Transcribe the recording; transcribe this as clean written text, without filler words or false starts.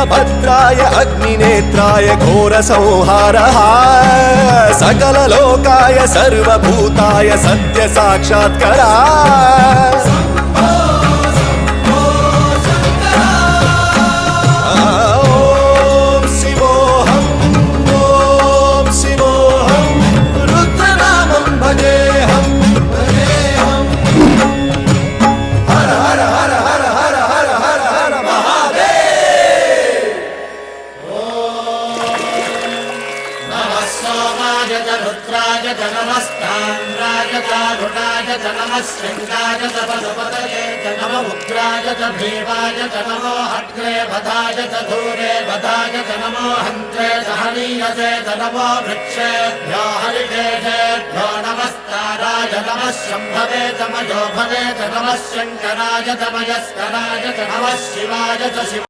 वीरभद्राय अग्निनेत्राय घोरसंहारः सकललोकाय सर्वभूताय सत्यसाक्षात्करा रुद्राय च नमस्ताम्राय च रुणाय च नमः शृङ्गाय च पशुपतये च नमः उग्राय च भीमाय च नमो हग्रे वधाय च धूरे वधाय च नमो हन्त्रे च हनीयसे च नमो वृक्षेभ्यो हरिकेशेभ्यो नमस्ताराय नमः शम्भवे च मयोभवे च नमः शङ्कराय च मयस्कराय च नमः शिवाय च शिव